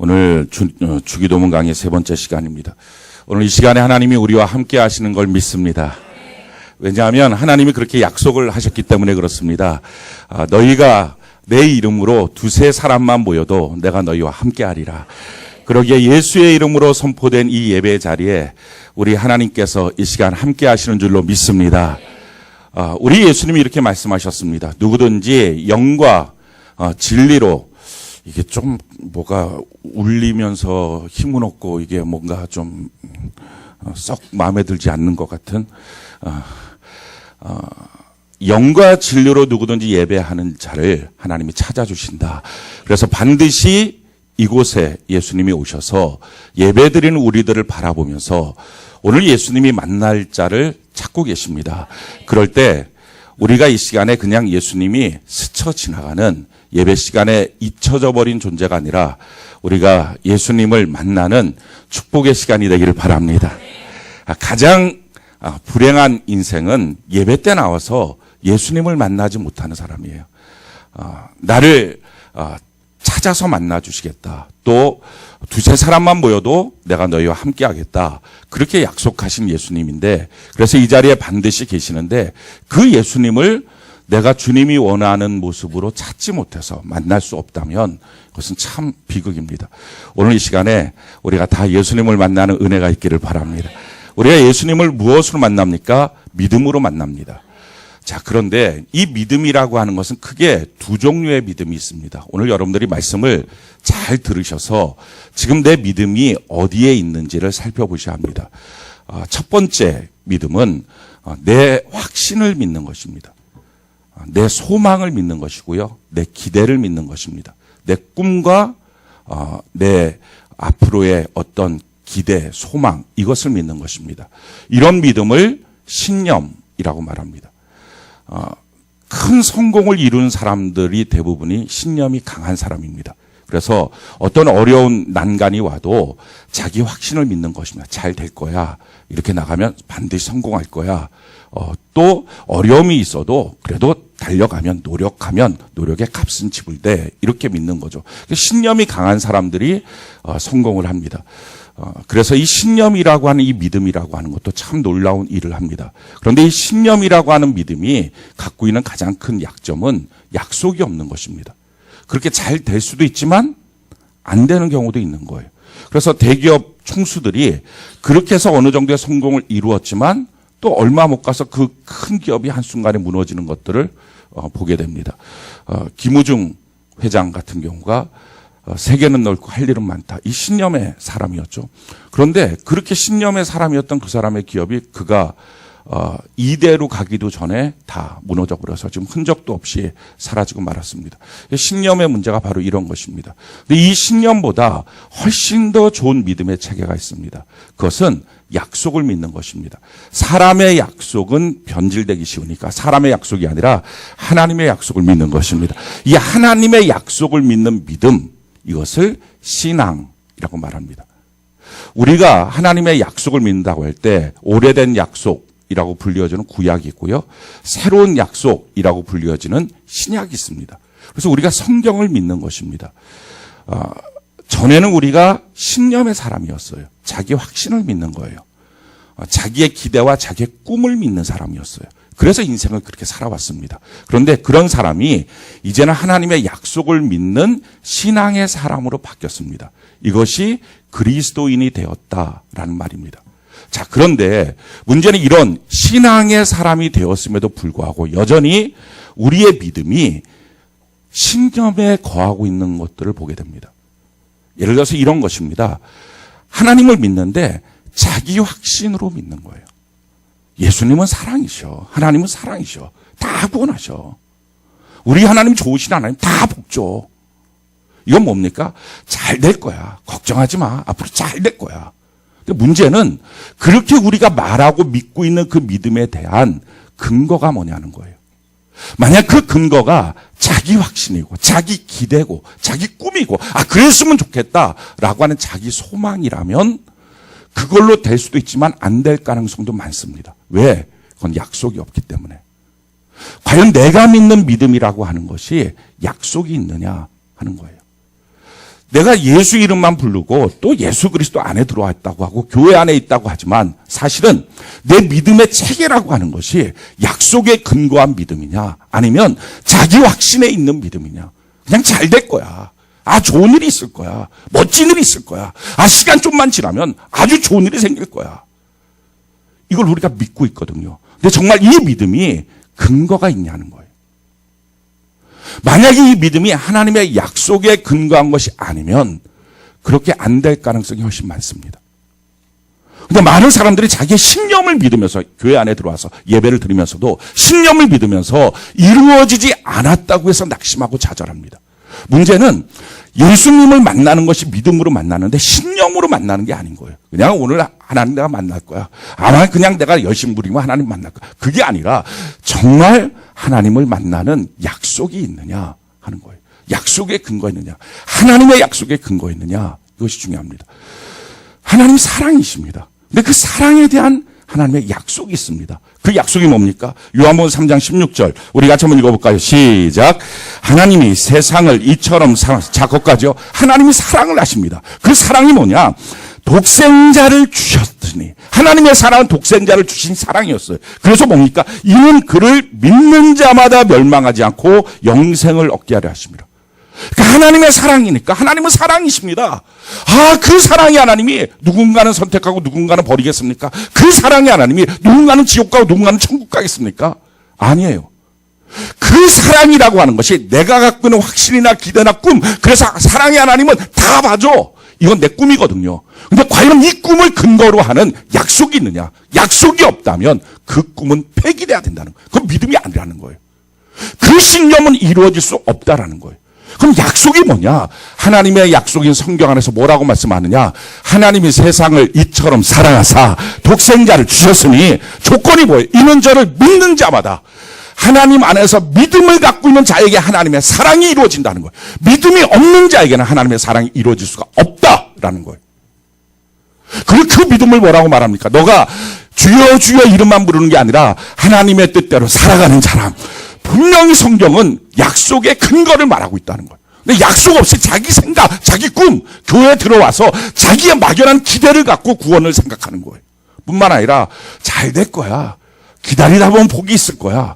오늘 주기도문 강의 세 번째 시간입니다. 오늘 이 시간에 하나님이 우리와 함께 하시는 걸 믿습니다. 왜냐하면 하나님이 그렇게 약속을 하셨기 때문에 그렇습니다. 너희가 내 이름으로 두세 사람만 모여도 내가 너희와 함께 하리라. 그러기에 예수의 이름으로 선포된 이 예배 자리에 우리 하나님께서 이 시간 함께 하시는 줄로 믿습니다. 우리 예수님이 이렇게 말씀하셨습니다. 누구든지 영과 진리로 이게 좀 뭐가 울리면서 힘은 없고 이게 뭔가 좀 썩 마음에 들지 않는 것 같은 영과 진리로 누구든지 예배하는 자를 하나님이 찾아주신다. 그래서 반드시 이곳에 예수님이 오셔서 예배드리는 우리들을 바라보면서 오늘 예수님이 만날 자를 찾고 계십니다. 그럴 때 우리가 이 시간에 그냥 예수님이 스쳐 지나가는 예배 시간에 잊혀져 버린 존재가 아니라 우리가 예수님을 만나는 축복의 시간이 되기를 바랍니다. 가장 불행한 인생은 예배 때 나와서 예수님을 만나지 못하는 사람이에요. 나를 찾아서 만나 주시겠다. 또 두세 사람만 모여도 내가 너희와 함께 하겠다. 그렇게 약속하신 예수님인데, 그래서 이 자리에 반드시 계시는데 그 예수님을 내가 주님이 원하는 모습으로 찾지 못해서 만날 수 없다면 그것은 참 비극입니다. 오늘 이 시간에 우리가 다 예수님을 만나는 은혜가 있기를 바랍니다. 우리가 예수님을 무엇으로 만납니까? 믿음으로 만납니다. 자, 그런데 이 믿음이라고 하는 것은 크게 두 종류의 믿음이 있습니다. 오늘 여러분들이 말씀을 잘 들으셔서 지금 내 믿음이 어디에 있는지를 살펴보셔야 합니다. 첫 번째 믿음은 내 확신을 믿는 것입니다. 내 소망을 믿는 것이고요. 내 기대를 믿는 것입니다. 내 꿈과 내 앞으로의 어떤 기대, 소망, 이것을 믿는 것입니다. 이런 믿음을 신념이라고 말합니다. 큰 성공을 이룬 사람들이 대부분이 신념이 강한 사람입니다. 그래서 어떤 어려운 난간이 와도 자기 확신을 믿는 것입니다. 잘 될 거야. 이렇게 나가면 반드시 성공할 거야. 또 어려움이 있어도 그래도 달려가면, 노력하면 노력의 값은 지불돼. 이렇게 믿는 거죠. 신념이 강한 사람들이 성공을 합니다. 그래서 이 신념이라고 하는 이 믿음이라고 하는 것도 참 놀라운 일을 합니다. 그런데 이 신념이라고 하는 믿음이 갖고 있는 가장 큰 약점은 약속이 없는 것입니다. 그렇게 잘 될 수도 있지만 안 되는 경우도 있는 거예요. 그래서 대기업 총수들이 그렇게 해서 어느 정도의 성공을 이루었지만 또 얼마 못 가서 그 큰 기업이 한순간에 무너지는 것들을 보게 됩니다. 김우중 회장 같은 경우가 세계는 넓고 할 일은 많다. 이 신념의 사람이었죠. 그런데 그렇게 신념의 사람이었던 그 사람의 기업이 그가 이대로 가기도 전에 다 무너져 버려서 지금 흔적도 없이 사라지고 말았습니다. 신념의 문제가 바로 이런 것입니다. 근데 이 신념보다 훨씬 더 좋은 믿음의 체계가 있습니다. 그것은 약속을 믿는 것입니다. 사람의 약속은 변질되기 쉬우니까 사람의 약속이 아니라 하나님의 약속을 믿는 것입니다. 이 하나님의 약속을 믿는 믿음, 이것을 신앙이라고 말합니다. 우리가 하나님의 약속을 믿는다고 할 때 오래된 약속이라고 불리어지는 구약이 있고요. 새로운 약속이라고 불리어지는 신약이 있습니다. 그래서 우리가 성경을 믿는 것입니다. 전에는 우리가 신념의 사람이었어요. 자기 확신을 믿는 거예요. 자기의 기대와 자기의 꿈을 믿는 사람이었어요. 그래서 인생을 그렇게 살아왔습니다. 그런데 그런 사람이 이제는 하나님의 약속을 믿는 신앙의 사람으로 바뀌었습니다. 이것이 그리스도인이 되었다라는 말입니다. 자, 그런데 문제는 이런 신앙의 사람이 되었음에도 불구하고 여전히 우리의 믿음이 신념에 거하고 있는 것들을 보게 됩니다. 예를 들어서 이런 것입니다. 하나님을 믿는데 자기 확신으로 믿는 거예요. 예수님은 사랑이셔. 하나님은 사랑이셔. 다 구원하셔. 우리 하나님 좋으신 하나님 다 복줘. 이건 뭡니까? 잘 될 거야. 걱정하지 마. 앞으로 잘 될 거야. 근데 문제는 그렇게 우리가 말하고 믿고 있는 그 믿음에 대한 근거가 뭐냐는 거예요. 만약 그 근거가 자기 확신이고 자기 기대고 자기 꿈이고 그랬으면 좋겠다라고 하는 자기 소망이라면 그걸로 될 수도 있지만 안 될 가능성도 많습니다. 왜? 그건 약속이 없기 때문에. 과연 내가 믿는 믿음이라고 하는 것이 약속이 있느냐 하는 거예요. 내가 예수 이름만 부르고 또 예수 그리스도 안에 들어왔다고 하고 교회 안에 있다고 하지만 사실은 내 믿음의 체계라고 하는 것이 약속에 근거한 믿음이냐 아니면 자기 확신에 있는 믿음이냐. 그냥 잘 될 거야. 아, 좋은 일이 있을 거야. 멋진 일이 있을 거야. 아, 시간 좀만 지나면 아주 좋은 일이 생길 거야. 이걸 우리가 믿고 있거든요. 근데 정말 이 믿음이 근거가 있냐는 거예요. 만약에 이 믿음이 하나님의 약속에 근거한 것이 아니면 그렇게 안 될 가능성이 훨씬 많습니다. 근데 많은 사람들이 자기의 신념을 믿으면서 교회 안에 들어와서 예배를 드리면서도 신념을 믿으면서 이루어지지 않았다고 해서 낙심하고 좌절합니다. 문제는 예수님을 만나는 것이 믿음으로 만나는데 신념으로 만나는 게 아닌 거예요. 그냥 오늘 하나님 내가 만날 거야. 아마 그냥 내가 열심히 부리면 하나님 만날 거야. 그게 아니라 정말 하나님을 만나는 약속이 있느냐 하는 거예요. 약속에 근거 있느냐. 하나님의 약속에 근거 있느냐. 이것이 중요합니다. 하나님 사랑이십니다. 근데 그 사랑에 대한 하나님의 약속이 있습니다. 그 약속이 뭡니까? 요한복음 3장 16절. 우리 같이 한번 읽어볼까요? 시작. 하나님이 세상을 이처럼 사랑하셨다. 자, 거기까지요. 하나님이 사랑을 하십니다. 그 사랑이 뭐냐? 독생자를 주셨으니. 하나님의 사랑은 독생자를 주신 사랑이었어요. 그래서 뭡니까? 이는 그를 믿는 자마다 멸망하지 않고 영생을 얻게 하려 하십니다. 그러니까 하나님의 사랑이니까 하나님은 사랑이십니다. 아, 그 사랑의 하나님이 누군가는 선택하고 누군가는 버리겠습니까? 그 사랑의 하나님이 누군가는 지옥 가고 누군가는 천국 가겠습니까? 아니에요. 그 사랑이라고 하는 것이 내가 갖고 있는 확신이나 기대나 꿈, 그래서 사랑의 하나님은 다 봐줘. 이건 내 꿈이거든요. 근데 과연 이 꿈을 근거로 하는 약속이 있느냐? 약속이 없다면 그 꿈은 폐기돼야 된다는 거예요. 그건 믿음이 아니라는 거예요. 그 신념은 이루어질 수 없다라는 거예요. 그럼 약속이 뭐냐? 하나님의 약속인 성경 안에서 뭐라고 말씀하느냐? 하나님이 세상을 이처럼 사랑하사 독생자를 주셨으니 조건이 뭐예요? 이는 저를 믿는 자마다 하나님 안에서 믿음을 갖고 있는 자에게 하나님의 사랑이 이루어진다는 거예요. 믿음이 없는 자에게는 하나님의 사랑이 이루어질 수가 없다라는 거예요. 그리고 그 믿음을 뭐라고 말합니까? 너가 주여 주여 이름만 부르는 게 아니라 하나님의 뜻대로 살아가는 사람. 분명히 성경은 약속의 근거를 말하고 있다는 거예요. 근데 약속 없이 자기 생각, 자기 꿈, 교회에 들어와서 자기의 막연한 기대를 갖고 구원을 생각하는 거예요. 뿐만 아니라 잘 될 거야. 기다리다 보면 복이 있을 거야.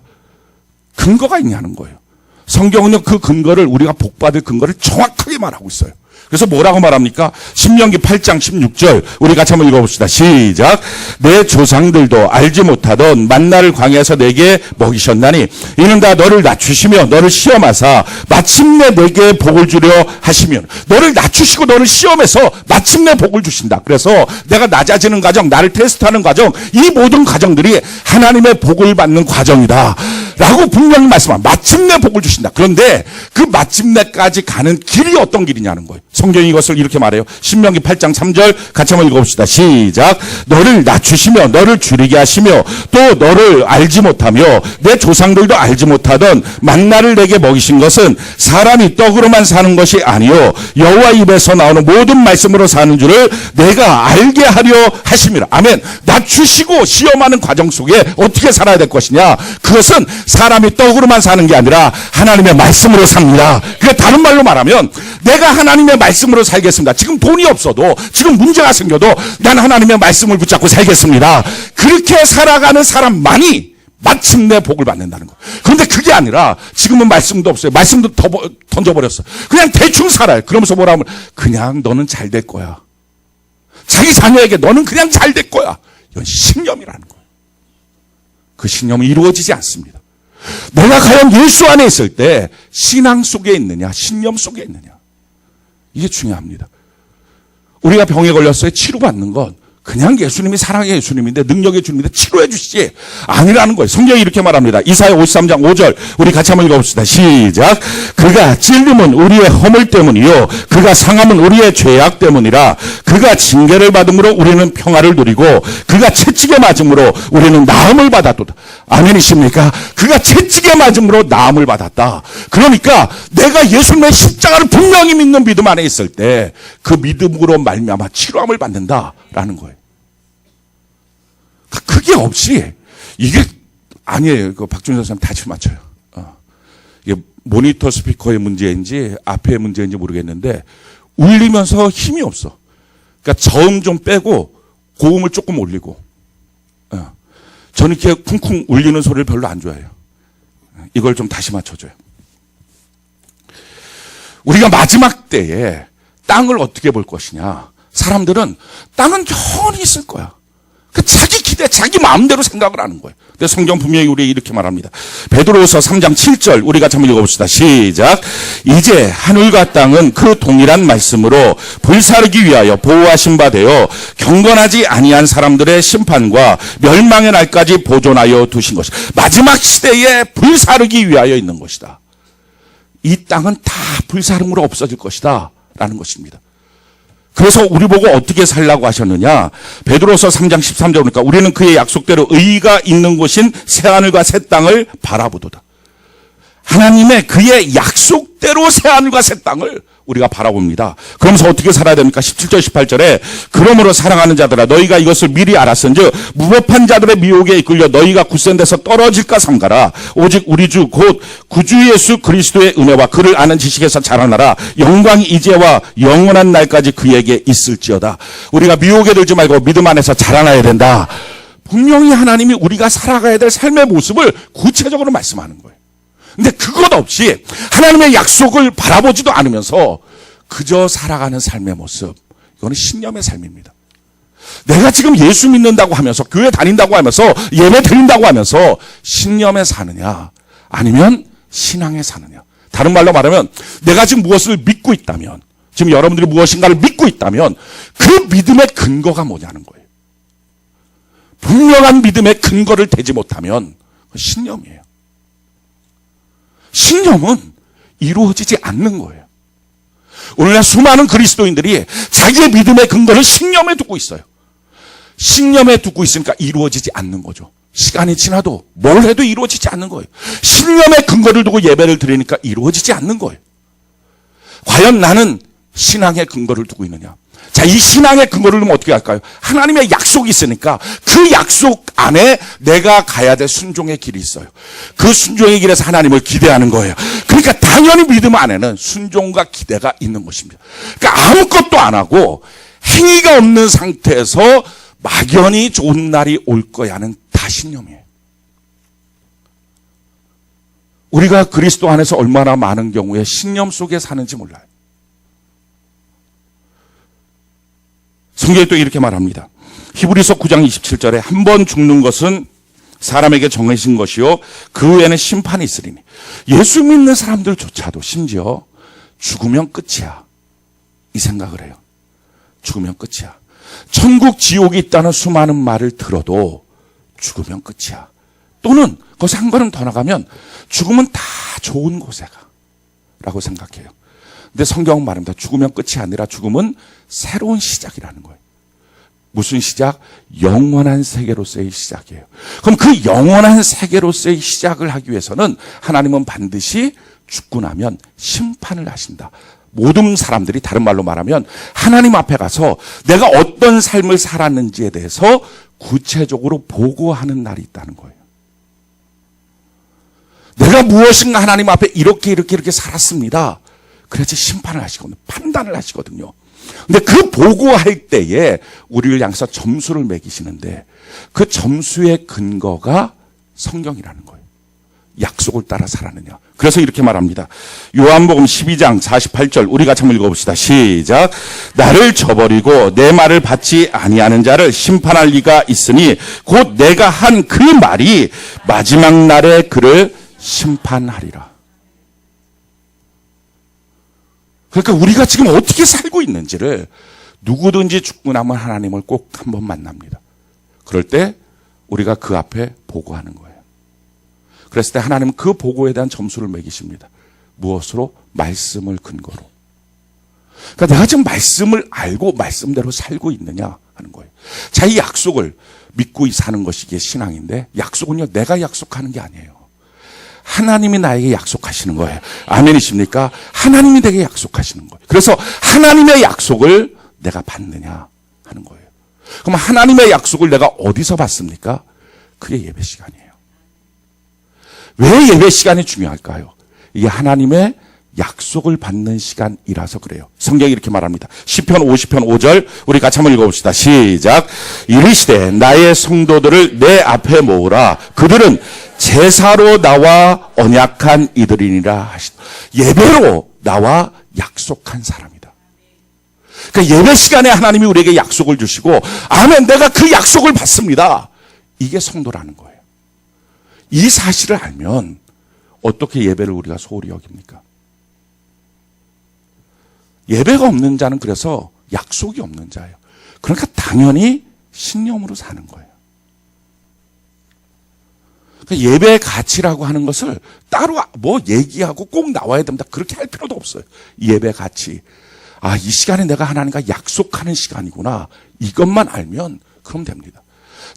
근거가 있냐는 거예요. 성경은요, 그 근거를 우리가 복받을 근거를 정확하게 말하고 있어요. 그래서 뭐라고 말합니까? 신명기 8장 16절 우리 같이 한번 읽어봅시다. 시작. 내 조상들도 알지 못하던 만나를 광야에서 내게 먹이셨나니 이는 다 너를 낮추시며 너를 시험하사 마침내 내게 복을 주려 하시면 너를 낮추시고 너를 시험해서 마침내 복을 주신다. 그래서 내가 낮아지는 과정, 나를 테스트하는 과정, 이 모든 과정들이 하나님의 복을 받는 과정이다 라고 분명히 말씀합니다. 마침내 복을 주신다. 그런데 그 마침내까지 가는 길이 어떤 길이냐는 거예요. 성경이 이것을 이렇게 말해요. 신명기 8장 3절 같이 한번 읽어봅시다. 시작. 너를 낮추시며 너를 줄이게 하시며 또 너를 알지 못하며 내 조상들도 알지 못하던 만나를 내게 먹이신 것은 사람이 떡으로만 사는 것이 아니요 여호와 입에서 나오는 모든 말씀으로 사는 줄을 내가 알게 하려 하심이라. 아멘. 낮추시고 시험하는 과정 속에 어떻게 살아야 될 것이냐. 그것은 사람이 떡으로만 사는 게 아니라 하나님의 말씀으로 삽니다. 그러니까 다른 말로 말하면 내가 하나님의 말씀으로 살겠습니다. 지금 돈이 없어도 지금 문제가 생겨도 난 하나님의 말씀을 붙잡고 살겠습니다. 그렇게 살아가는 사람만이 마침내 복을 받는다는 거예요. 그런데 그게 아니라 지금은 말씀도 없어요. 말씀도 던져버렸어. 그냥 대충 살아요. 그러면서 뭐라 하면 그냥 너는 잘 될 거야. 자기 자녀에게 너는 그냥 잘 될 거야. 이건 신념이라는 거예요. 그 신념은 이루어지지 않습니다. 내가 과연 예수 안에 있을 때 신앙 속에 있느냐 신념 속에 있느냐 이게 중요합니다. 우리가 병에 걸렸어요. 치료받는 건 그냥 예수님이 사랑의 예수님인데 능력의 주님인데 치료해 주시지 아니라는 거예요. 성경이 이렇게 말합니다. 이사야 53장 5절 우리 같이 한번 읽어봅시다. 시작. 그가 찔림은 우리의 허물 때문이요 그가 상함은 우리의 죄악 때문이라. 그가 징계를 받음으로 우리는 평화를 누리고 그가 채찍에 맞음으로 우리는 나음을 받았도다. 아멘이십니까? 그가 채찍에 맞음으로 나음을 받았다. 그러니까 내가 예수님의 십자가를 분명히 믿는 믿음 안에 있을 때 그 믿음으로 말미암아 치료함을 받는다라는 거예요. 그게 없이 이게 아니에요. 그 박준선 선생님 다시 맞춰요. 이게 모니터 스피커의 문제인지 앞의 문제인지 모르겠는데 울리면서 힘이 없어. 그러니까 저음 좀 빼고 고음을 조금 올리고. 저는 이렇게 쿵쿵 울리는 소리를 별로 안 좋아해요. 이걸 좀 다시 맞춰줘요. 우리가 마지막 때에 땅을 어떻게 볼 것이냐. 사람들은 땅은 영원히 있을 거야. 자기 기대, 자기 마음대로 생각을 하는 거예요. 근데 성경 분명히 우리 이렇게 말합니다. 베드로후서 3장 7절 우리 같이 한번 읽어봅시다. 시작. 이제 하늘과 땅은 그 동일한 말씀으로 불사르기 위하여 보호하신 바 되어 경건하지 아니한 사람들의 심판과 멸망의 날까지 보존하여 두신 것이다. 마지막 시대에 불사르기 위하여 있는 것이다. 이 땅은 다 불사름으로 없어질 것이다 라는 것입니다. 그래서 우리 보고 어떻게 살라고 하셨느냐. 베드로서 3장 13절 보니까 우리는 그의 약속대로 의가 있는 곳인 새하늘과 새 땅을 바라보도다. 하나님의 그의 약속대로 새하늘과 새 땅을 우리가 바라봅니다. 그러면서 어떻게 살아야 됩니까? 17절 18절에 그러므로 사랑하는 자들아 너희가 이것을 미리 알았은즉 무법한 자들의 미혹에 이끌려 너희가 굳센 데서 떨어질까 삼가라. 오직 우리 주 곧 구주 예수 그리스도의 은혜와 그를 아는 지식에서 자라나라. 영광이 이제와 영원한 날까지 그에게 있을지어다. 우리가 미혹에 들지 말고 믿음 안에서 자라나야 된다. 분명히 하나님이 우리가 살아가야 될 삶의 모습을 구체적으로 말씀하는 거예요. 근데 그것 없이 하나님의 약속을 바라보지도 않으면서 그저 살아가는 삶의 모습, 이거는 신념의 삶입니다. 내가 지금 예수 믿는다고 하면서 교회 다닌다고 하면서 예배 드린다고 하면서 신념에 사느냐 아니면 신앙에 사느냐. 다른 말로 말하면 내가 지금 무엇을 믿고 있다면, 지금 여러분들이 무엇인가를 믿고 있다면 그 믿음의 근거가 뭐냐는 거예요. 분명한 믿음의 근거를 대지 못하면 신념이에요. 신념은 이루어지지 않는 거예요. 오늘날 수많은 그리스도인들이 자기의 믿음의 근거를 신념에 두고 있어요. 신념에 두고 있으니까 이루어지지 않는 거죠. 시간이 지나도 뭘 해도 이루어지지 않는 거예요. 신념의 근거를 두고 예배를 드리니까 이루어지지 않는 거예요. 과연 나는 신앙의 근거를 두고 있느냐? 자, 이 신앙의 근거를 두면 어떻게 할까요? 하나님의 약속이 있으니까 그 약속 안에 내가 가야 될 순종의 길이 있어요. 그 순종의 길에서 하나님을 기대하는 거예요. 그러니까 당연히 믿음 안에는 순종과 기대가 있는 것입니다. 그러니까 아무것도 안 하고 행위가 없는 상태에서 막연히 좋은 날이 올 거야는 다 신념이에요. 우리가 그리스도 안에서 얼마나 많은 경우에 신념 속에 사는지 몰라요. 성경에 또 이렇게 말합니다. 히브리서 9장 27절에 한 번 죽는 것은 사람에게 정해진 것이요 그 후에는 심판이 있으리니. 예수 믿는 사람들조차도 심지어 죽으면 끝이야 이 생각을 해요. 죽으면 끝이야. 천국 지옥이 있다는 수많은 말을 들어도 죽으면 끝이야. 또는 거기서 한 걸음 더 나가면 죽으면 다 좋은 곳에 가 라고 생각해요. 근데 성경은 말합니다. 죽으면 끝이 아니라 죽음은 새로운 시작이라는 거예요. 무슨 시작? 영원한 세계로서의 시작이에요. 그럼 그 영원한 세계로서의 시작을 하기 위해서는 하나님은 반드시 죽고 나면 심판을 하신다. 모든 사람들이 다른 말로 말하면 하나님 앞에 가서 내가 어떤 삶을 살았는지에 대해서 구체적으로 보고하는 날이 있다는 거예요. 내가 무엇인가 하나님 앞에 이렇게 살았습니다. 그래서 심판을 하시거든요. 판단을 하시거든요. 근데 그 보고할 때에 우리를 향해서 점수를 매기시는데 그 점수의 근거가 성경이라는 거예요. 약속을 따라 살았느냐. 그래서 이렇게 말합니다. 요한복음 12장 48절 우리 같이 한번 읽어봅시다. 시작. 나를 저버리고 내 말을 받지 아니하는 자를 심판할 리가 있으니 곧 내가 한 그 말이 마지막 날에 그를 심판하리라. 그러니까 우리가 지금 어떻게 살고 있는지를 누구든지 죽고 나면 하나님을 꼭 한번 만납니다. 그럴 때 우리가 그 앞에 보고하는 거예요. 그랬을 때 하나님은 그 보고에 대한 점수를 매기십니다. 무엇으로? 말씀을 근거로. 그러니까 내가 지금 말씀을 알고 말씀대로 살고 있느냐 하는 거예요. 자, 이 약속을 믿고 사는 것이 이게 신앙인데 약속은요 내가 약속하는 게 아니에요. 하나님이 나에게 약속하시는 거예요. 아멘이십니까? 하나님이 내게 약속하시는 거예요. 그래서 하나님의 약속을 내가 받느냐 하는 거예요. 그럼 하나님의 약속을 내가 어디서 받습니까? 그게 예배 시간이에요. 왜 예배 시간이 중요할까요? 이게 하나님의 약속을 받는 시간이라서 그래요. 성경이 이렇게 말합니다. 시편 50편 5절 우리 같이 한번 읽어봅시다. 시작. 이르시되 나의 성도들을 내 앞에 모으라. 그들은 제사로 나와 언약한 이들이니라 하시다. 예배로 나와 약속한 사람이다. 그러니까 예배 시간에 하나님이 우리에게 약속을 주시고 아멘 내가 그 약속을 받습니다. 이게 성도라는 거예요. 이 사실을 알면 어떻게 예배를 우리가 소홀히 여깁니까? 예배가 없는 자는 그래서 약속이 없는 자예요. 그러니까 당연히 신념으로 사는 거예요. 그러니까 예배의 가치라고 하는 것을 따로 뭐 얘기하고 꼭 나와야 됩니다. 그렇게 할 필요도 없어요. 예배 가치. 아, 이 시간에 내가 하나님과 약속하는 시간이구나. 이것만 알면 그럼 됩니다.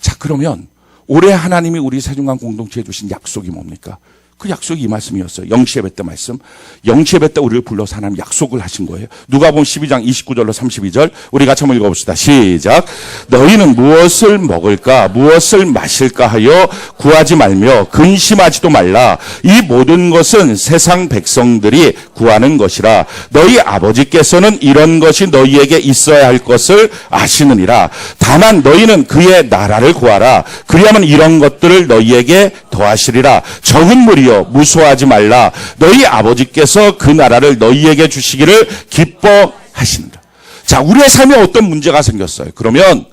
자, 그러면 올해 하나님이 우리 세종강 공동체에 주신 약속이 뭡니까? 그 약속이 이 말씀이었어요. 영시예배 때 말씀. 영시예배 때 우리를 불러서 하나님 약속을 하신 거예요. 누가복음 12장 29절로 32절 우리 같이 한번 읽어봅시다. 시작. 너희는 무엇을 먹을까 무엇을 마실까 하여 구하지 말며 근심하지도 말라. 이 모든 것은 세상 백성들이 구하는 것이라. 너희 아버지께서는 이런 것이 너희에게 있어야 할 것을 아시느니라. 다만 너희는 그의 나라를 구하라. 그리하면 이런 것들을 너희에게 더하시리라. 적은 무리여 무소하지 말라. 너희 아버지께서 그 나라를 너희에게 주시기를 기뻐하신다. 자, 우리의 삶에 어떤 문제가 생겼어요. 그러면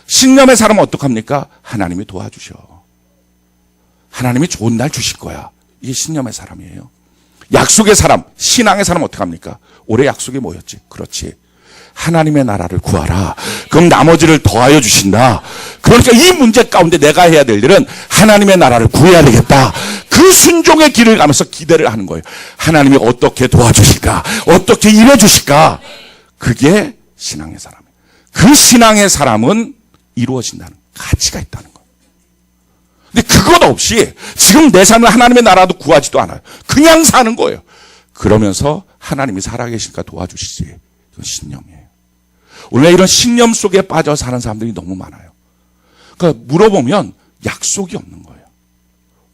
신념의 사람은 어떡합니까? 하나님이 도와주셔. 하나님이 좋은 날 주실 거야. 이게 신념의 사람이에요. 약속의 사람, 신앙의 사람은 어떡합니까? 올해 약속이 뭐였지? 그렇지. 하나님의 나라를 구하라. 그럼 나머지를 더하여 주신다. 그러니까 이 문제 가운데 내가 해야 될 일은 하나님의 나라를 구해야 되겠다. 그 순종의 길을 가면서 기대를 하는 거예요. 하나님이 어떻게 도와주실까? 어떻게 일해주실까? 그게 신앙의 사람이에요. 그 신앙의 사람은 이루어진다는 가치가 있다는 거예요. 근데 그것 없이 지금 내 삶을 하나님의 나라도 구하지도 않아요. 그냥 사는 거예요. 그러면서 하나님이 살아계실까 도와주시지. 이건 신념이에요. 오늘 이런 신념 속에 빠져 사는 사람들이 너무 많아요. 그러니까 물어보면 약속이 없는 거예요.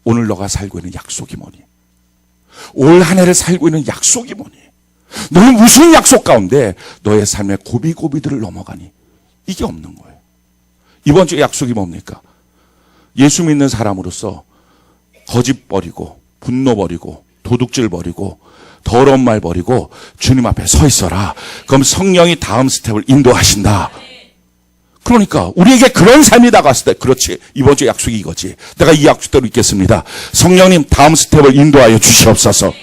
오늘 너가 살고 있는 약속이 뭐니? 올 한 해를 살고 있는 약속이 뭐니? 너는 무슨 약속 가운데 너의 삶의 고비고비들을 넘어가니? 이게 없는 거예요. 이번 주에 약속이 뭡니까? 예수 믿는 사람으로서 거짓 버리고 분노 버리고 도둑질 버리고 더러운 말 버리고 주님 앞에 서 있어라. 그럼 성령이 다음 스텝을 인도하신다. 그러니까 우리에게 그런 삶이 다가왔을 때 그렇지. 이번 주 약속이 이거지. 내가 이 약속대로 있겠습니다. 성령님 다음 스텝을 인도하여 주시옵소서.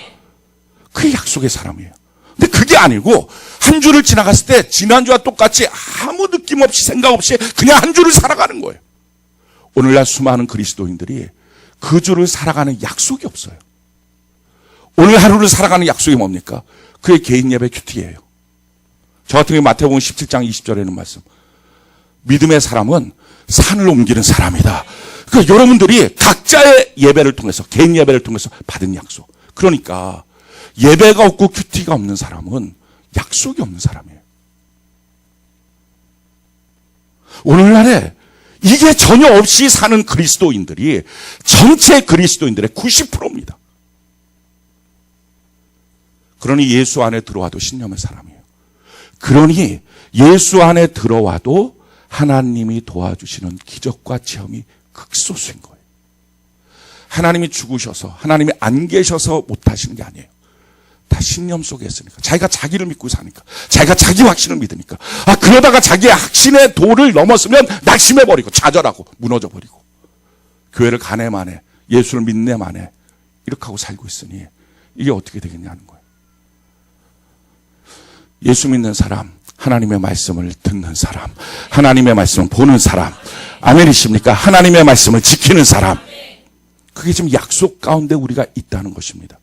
그게 약속의 사람이에요. 근데 그게 아니고 한 주를 지나갔을 때 지난주와 똑같이 아무 느낌 없이 생각 없이 그냥 한 주를 살아가는 거예요. 오늘날 수많은 그리스도인들이 그 주를 살아가는 약속이 없어요. 오늘 하루를 살아가는 약속이 뭡니까? 그의 개인 예배 큐티예요. 저 같은 경우 마태복음 17장 20절에는 말씀. 믿음의 사람은 산을 옮기는 사람이다. 그러니까 여러분들이 각자의 예배를 통해서 개인 예배를 통해서 받은 약속. 그러니까 예배가 없고 큐티가 없는 사람은 약속이 없는 사람이에요. 오늘날에 이게 전혀 없이 사는 그리스도인들이 전체 그리스도인들의 90%입니다. 그러니 예수 안에 들어와도 신념의 사람이에요. 그러니 예수 안에 들어와도 하나님이 도와주시는 기적과 체험이 극소수인 거예요. 하나님이 죽으셔서 하나님이 안 계셔서 못하시는 게 아니에요. 다 신념 속에 있으니까. 자기가 자기를 믿고 사니까. 자기가 자기 확신을 믿으니까. 그러다가 자기의 확신의 도를 넘었으면 낙심해버리고 좌절하고 무너져버리고 교회를 가네 마네 예수를 믿네 마네 이렇게 하고 살고 있으니 이게 어떻게 되겠냐는 거예요. 예수 믿는 사람, 하나님의 말씀을 듣는 사람, 하나님의 말씀을 보는 사람, 아멘이십니까? 하나님의 말씀을 지키는 사람. 그게 지금 약속 가운데 우리가 있다는 것입니다.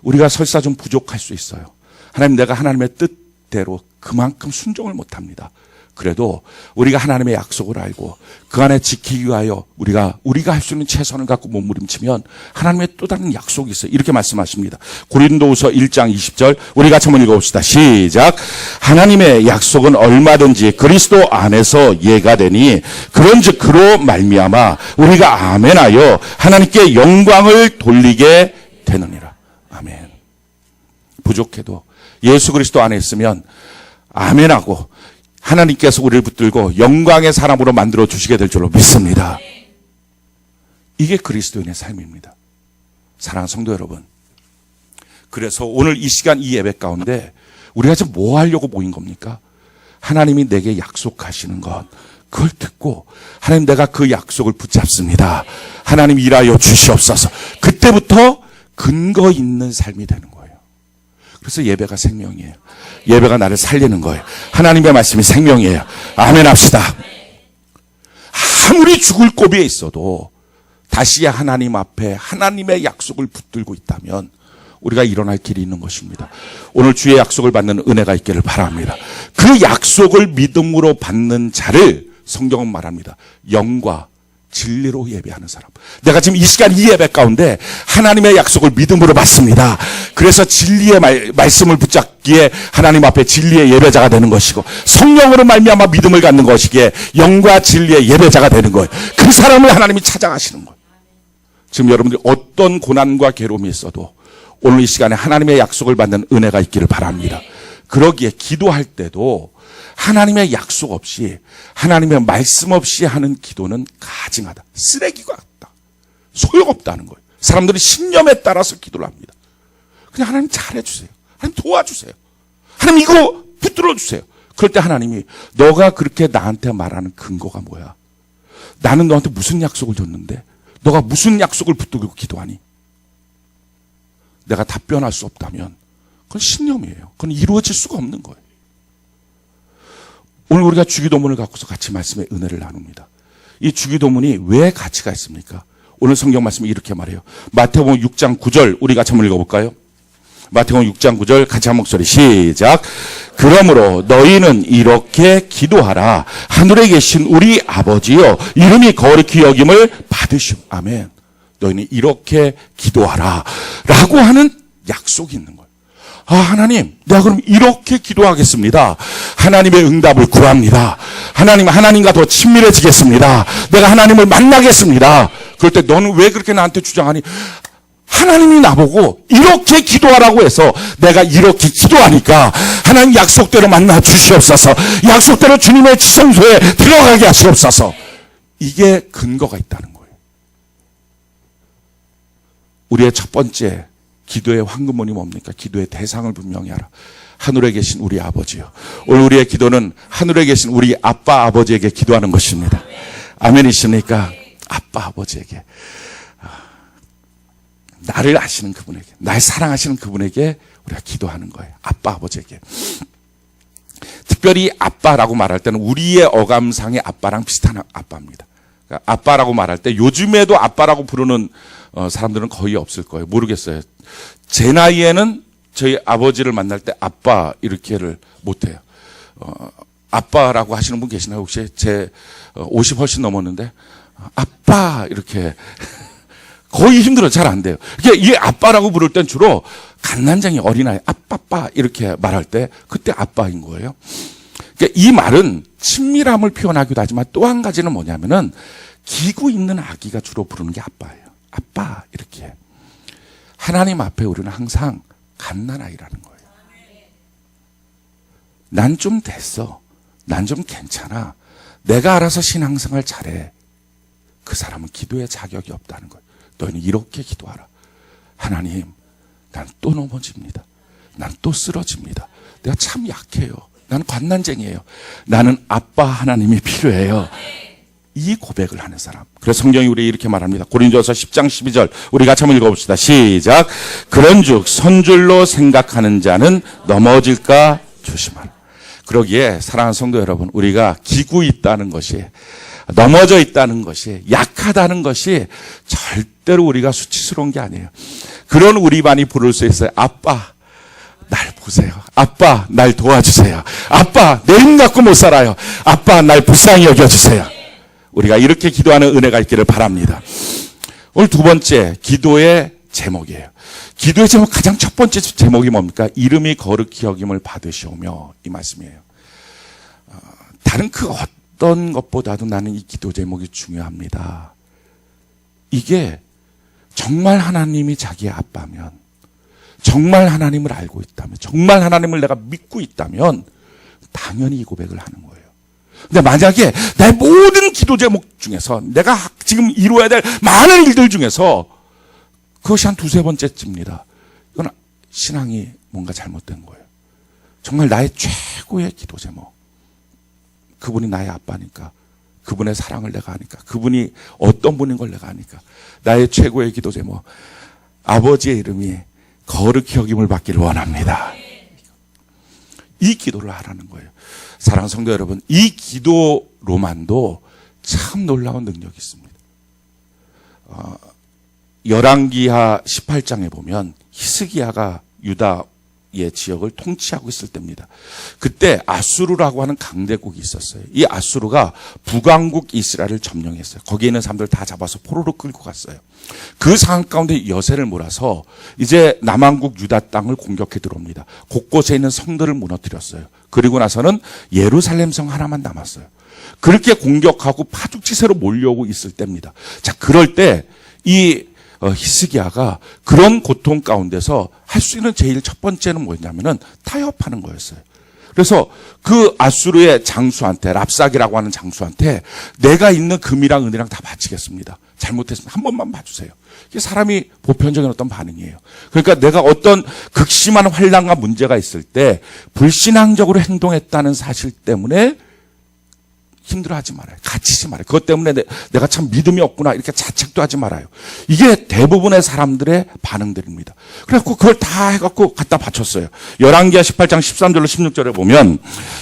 우리가 설사 좀 부족할 수 있어요. 하나님, 내가 하나님의 뜻대로 그만큼 순종을 못합니다. 그래도 우리가 하나님의 약속을 알고 그 안에 지키기 위하여 우리가 할 수 있는 최선을 갖고 몸부림치면 하나님의 또 다른 약속이 있어요. 이렇게 말씀하십니다. 고린도후서 1장 20절 우리 같이 한번 읽어봅시다. 시작. 하나님의 약속은 얼마든지 그리스도 안에서 예가 되니 그런즉 그로 말미암아 우리가 아멘하여 하나님께 영광을 돌리게 되느니라. 아멘. 부족해도 예수 그리스도 안에 있으면 아멘하고 하나님께서 우리를 붙들고 영광의 사람으로 만들어 주시게 될 줄로 믿습니다. 이게 그리스도인의 삶입니다. 사랑하는 성도 여러분, 그래서 오늘 이 시간 이 예배 가운데 우리가 지금 뭐 하려고 모인 겁니까? 하나님이 내게 약속하시는 것, 그걸 듣고 하나님 내가 그 약속을 붙잡습니다. 하나님 일하여 주시옵소서. 그때부터 근거 있는 삶이 되는 거예요. 그래서 예배가 생명이에요. 예배가 나를 살리는 거예요. 하나님의 말씀이 생명이에요. 아멘 합시다. 아무리 죽을 고비에 있어도 다시 하나님 앞에 하나님의 약속을 붙들고 있다면 우리가 일어날 길이 있는 것입니다. 오늘 주의 약속을 받는 은혜가 있기를 바랍니다. 그 약속을 믿음으로 받는 자를 성경은 말합니다. 영과 진리로 예배하는 사람. 내가 지금 이 시간 이 예배 가운데 하나님의 약속을 믿음으로 받습니다. 그래서 진리의 말씀을 붙잡기에 하나님 앞에 진리의 예배자가 되는 것이고, 성령으로 말미암아 믿음을 갖는 것이기에 영과 진리의 예배자가 되는 거예요. 그 사람을 하나님이 찾아가시는 거예요. 지금 여러분들이 어떤 고난과 괴로움이 있어도 오늘 이 시간에 하나님의 약속을 받는 은혜가 있기를 바랍니다. 그러기에 기도할 때도 하나님의 약속 없이, 하나님의 말씀 없이 하는 기도는 가증하다. 쓰레기 같다. 소용없다는 거예요. 사람들이 신념에 따라서 기도를 합니다. 그냥 하나님 잘해주세요. 하나님 도와주세요. 하나님 이거 붙들어주세요. 그럴 때 하나님이 너가 그렇게 나한테 말하는 근거가 뭐야? 나는 너한테 무슨 약속을 줬는데 너가 무슨 약속을 붙들고 기도하니? 내가 답변할 수 없다면 그건 신념이에요. 그건 이루어질 수가 없는 거예요. 오늘 우리가 주기도문을 갖고서 같이 말씀의 은혜를 나눕니다. 이 주기도문이 왜 가치가 있습니까? 오늘 성경 말씀이 이렇게 말해요. 마태복음 6장 9절 우리 같이 한번 읽어볼까요? 마태복음 6장 9절 같이 한 목소리 시작. 그러므로 너희는 이렇게 기도하라. 하늘에 계신 우리 아버지여 이름이 거룩히 여김을 받으시오. 아멘. 너희는 이렇게 기도하라 라고 하는 약속이 있는 거예요. 아, 하나님, 내가 그럼 이렇게 기도하겠습니다. 하나님의 응답을 구합니다. 하나님과 더 친밀해지겠습니다. 내가 하나님을 만나겠습니다. 그럴 때 너는 왜 그렇게 나한테 주장하니? 하나님이 나보고 이렇게 기도하라고 해서 내가 이렇게 기도하니까 하나님 약속대로 만나 주시옵소서. 약속대로 주님의 지성소에 들어가게 하시옵소서. 이게 근거가 있다는 거예요. 우리의 첫 번째 기도의 황금문이 뭡니까? 기도의 대상을 분명히 하라. 하늘에 계신 우리 아버지요. 오늘 우리의 기도는 하늘에 계신 우리 아빠 아버지에게 기도하는 것입니다. 아멘이십니까? 아빠 아버지에게. 나를 아시는 그분에게, 날 사랑하시는 그분에게 우리가 기도하는 거예요. 아빠 아버지에게. 특별히 아빠라고 말할 때는 우리의 어감상의 아빠랑 비슷한 아빠입니다. 그러니까 아빠라고 말할 때 요즘에도 아빠라고 부르는 사람들은 거의 없을 거예요. 모르겠어요. 제 나이에는 저희 아버지를 만날 때 아빠 이렇게를 못해요. 아빠라고 하시는 분 계시나요? 혹시 제 50 훨씬 넘었는데 아빠 이렇게 거의 힘들어요. 잘 안 돼요. 이 아빠라고 부를 땐 주로 갓난쟁이 어린아이 아빠빠 이렇게 말할 때 그때 아빠인 거예요. 그러니까 이 말은 친밀함을 표현하기도 하지만 또 한 가지는 뭐냐면은 기구 있는 아기가 주로 부르는 게 아빠예요. 아빠 이렇게. 하나님 앞에 우리는 항상 갓난아이라는 거예요. 난 좀 됐어. 난 좀 괜찮아. 내가 알아서 신앙생활 잘해. 그 사람은 기도의 자격이 없다는 거예요. 너희는 이렇게 기도하라. 하나님, 난 또 넘어집니다. 난 또 쓰러집니다. 내가 참 약해요. 나는 갓난쟁이에요. 나는 아빠 하나님이 필요해요. 이 고백을 하는 사람. 그래서 성경이 우리 이렇게 말합니다. 고린도서 10장 12절 우리 같이 한번 읽어봅시다. 시작. 그런즉 선줄로 생각하는 자는 넘어질까 조심하라. 그러기에 사랑하는 성도 여러분, 우리가 기구 있다는 것이, 넘어져 있다는 것이, 약하다는 것이 절대로 우리가 수치스러운 게 아니에요. 그런 우리만이 부를 수 있어요. 아빠, 날 보세요. 아빠, 날 도와주세요. 아빠, 내 힘 갖고 못 살아요. 아빠, 날 불쌍히 여겨주세요. 우리가 이렇게 기도하는 은혜가 있기를 바랍니다. 오늘 두 번째, 기도의 제목이에요. 기도의 제목 가장 첫 번째 제목이 뭡니까? 이름이 거룩히 여김을 받으시오며, 이 말씀이에요. 다른 그 어떤 것보다도 나는 이 기도 제목이 중요합니다. 이게 정말 하나님이 자기의 아빠면, 정말 하나님을 알고 있다면, 정말 하나님을 내가 믿고 있다면 당연히 이 고백을 하는 거예요. 근데 만약에 내 모든 기도 제목 중에서 내가 지금 이루어야 될 많은 일들 중에서 그것이 한 두세 번째쯤입니다. 이건 신앙이 뭔가 잘못된 거예요. 정말 나의 최고의 기도 제목. 그분이 나의 아빠니까, 그분의 사랑을 내가 아니까, 그분이 어떤 분인 걸 내가 아니까, 나의 최고의 기도 제목. 아버지의 이름이 거룩히 여김을 받기를 원합니다. 이 기도를 하라는 거예요. 사랑하는 성도 여러분, 이 기도로만도 참 놀라운 능력이 있습니다. 열왕기하 18장에 보면 히스기야가 유다의 지역을 통치하고 있을 때입니다. 그때 아수르라고 하는 강대국이 있었어요. 이 아수르가 북왕국 이스라엘을 점령했어요. 거기에 있는 사람들 다 잡아서 포로로 끌고 갔어요. 그 상황 가운데 여세를 몰아서 이제 남왕국 유다 땅을 공격해 들어옵니다. 곳곳에 있는 성들을 무너뜨렸어요. 그리고 나서는 예루살렘 성 하나만 남았어요. 그렇게 공격하고 파죽지세로 몰려오고 있을 때입니다. 자, 그럴 때 이 히스기야가 그런 고통 가운데서 할 수 있는 제일 첫 번째는 뭐였냐면은 타협하는 거였어요. 그래서 그 아수르의 장수한테, 랍사기라고 하는 장수한테 내가 있는 금이랑 은이랑 다 바치겠습니다. 잘못했으면 한 번만 봐주세요. 이게 사람이 보편적인 어떤 반응이에요. 그러니까 내가 어떤 극심한 환난과 문제가 있을 때 불신앙적으로 행동했다는 사실 때문에 힘들어하지 말아요. 갇히지 말아요. 그것 때문에 내가 참 믿음이 없구나 이렇게 자책도 하지 말아요. 이게 대부분의 사람들의 반응들입니다. 그래갖고 그걸 다 해갖고 갖다 바쳤어요. 열왕기하 18장 13절로 16절에 보면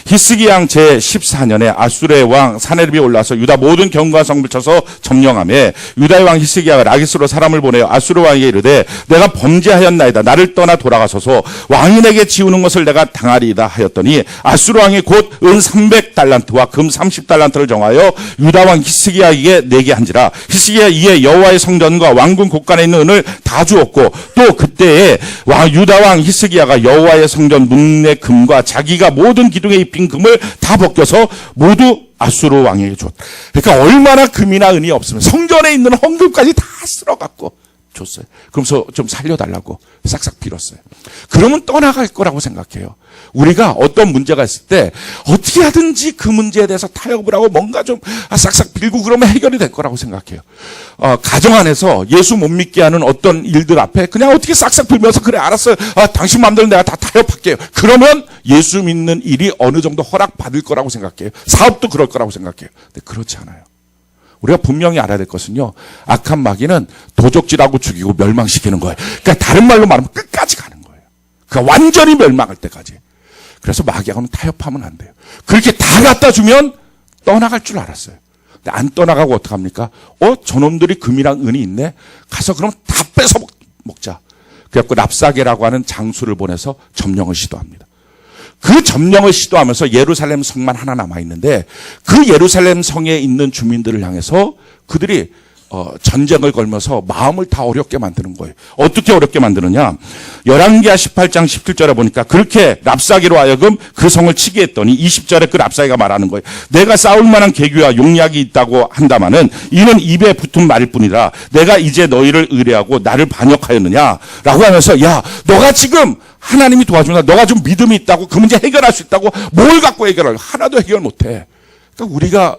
히스기야 왕 제14년에 아수르의 왕 사네립이 올라서 유다 모든 경과 성을 쳐서 점령하며 유다의 왕 히스기야가 라기스로 사람을 보내어 아수르 왕에게 이르되 내가 범죄하였나이다. 나를 떠나 돌아가소서 왕인에게 지우는 것을 내가 당하리이다 하였더니 아수르 왕이 곧 은 300달란트와 금 30달란트를 정하여 유다 왕 히스기야에게 내게 한지라. 히스기야 이에 여호와의 성전과 왕궁 곳간에 있는 은을 다 주었고 또 그때에 유다 왕 히스기야가 여호와의 성전 문의 금과 자기가 모든 기둥에 입힌 금을 다 벗겨서 모두 아수르 왕에게 줬다. 그러니까 얼마나 금이나 은이 없으면 성전에 있는 헌금까지 다 쓸어갖고 줬어요. 그러면서 좀 살려달라고 싹싹 빌었어요. 그러면 떠나갈 거라고 생각해요. 우리가 어떤 문제가 있을 때 어떻게 하든지 그 문제에 대해서 타협을 하고 뭔가 좀 싹싹 빌고 그러면 해결이 될 거라고 생각해요. 가정 안에서 예수 못 믿게 하는 어떤 일들 앞에 그냥 어떻게 싹싹 빌면서 그래 알았어요. 당신 마음대로 내가 다 타협할게요. 그러면 예수 믿는 일이 어느 정도 허락받을 거라고 생각해요. 사업도 그럴 거라고 생각해요. 근데 그렇지 않아요. 우리가 분명히 알아야 될 것은요. 악한 마귀는 도적질하고 죽이고 멸망시키는 거예요. 그러니까 다른 말로 말하면 끝까지 가는 거예요. 그러니까 완전히 멸망할 때까지. 그래서 마귀하고는 타협하면 안 돼요. 그렇게 다 갖다 주면 떠나갈 줄 알았어요. 근데 안 떠나가고 어떡합니까? 저놈들이 금이랑 은이 있네? 가서 그럼 다 뺏어 먹자. 그래갖고 랍사게라고 하는 장수를 보내서 점령을 시도합니다. 그 점령을 시도하면서 예루살렘 성만 하나 남아있는데 그 예루살렘 성에 있는 주민들을 향해서 그들이 전쟁을 걸면서 마음을 다 어렵게 만드는 거예요. 어떻게 어렵게 만드느냐? 열왕기하 18장 17절에 보니까 그렇게 랍사기로 하여금 그 성을 치게 했더니 20절에 그 랍사기가 말하는 거예요. 내가 싸울 만한 계기와 용약이 있다고 한다마는 이는 입에 붙은 말일 뿐이라 내가 이제 너희를 의뢰하고 나를 반역하였느냐? 라고 하면서 야 너가 지금 하나님이 도와준다. 너가 좀 믿음이 있다고 그 문제 해결할 수 있다고 뭘 갖고 해결하려? 하나도 해결 못해. 그러니까 우리가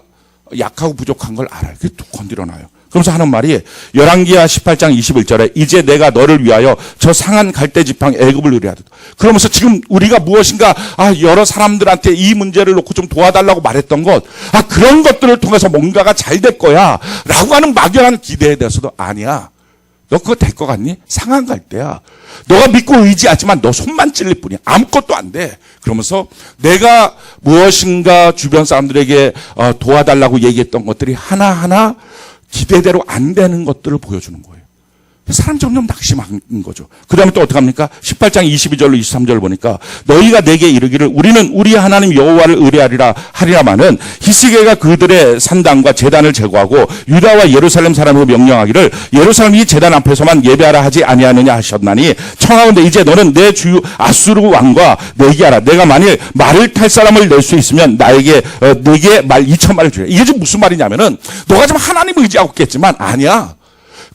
약하고 부족한 걸 알아요. 그게 또 건드려놔요. 그러면서 하는 말이 열왕기하 18장 21절에 이제 내가 너를 위하여 저 상한 갈대 지팡이 애굽을 의뢰하다. 그러면서 지금 우리가 무엇인가 여러 사람들한테 이 문제를 놓고 좀 도와달라고 말했던 것 그런 것들을 통해서 뭔가가 잘 될 거야 라고 하는 막연한 기대에 대해서도 아니야. 너 그거 될 것 같니? 상한 갈대야. 너가 믿고 의지하지만 너 손만 찔릴 뿐이야. 아무것도 안 돼. 그러면서 내가 무엇인가 주변 사람들에게 도와달라고 얘기했던 것들이 하나하나 기대대로 안 되는 것들을 보여주는 거예요. 사람 점점 낙심한 거죠. 그 다음에 또 어떡합니까? 18장 22절로 23절 보니까 너희가 내게 이르기를 우리는 우리 하나님 여호와를 의뢰하리라 하리라마는 히스기야가 그들의 산당과 제단을 제거하고 유다와 예루살렘 사람으로 명령하기를 예루살렘 이 제단 앞에서만 예배하라 하지 아니하느냐 하셨나니 청하건대 이제 너는 내 주 아수르 왕과 내기하라. 내가 만일 말을 탈 사람을 낼 수 있으면 나에게 내게 말 2,000마리를 주라. 이게 지금 무슨 말이냐면은 너가 좀 하나님 의지하고 있겠지만 아니야.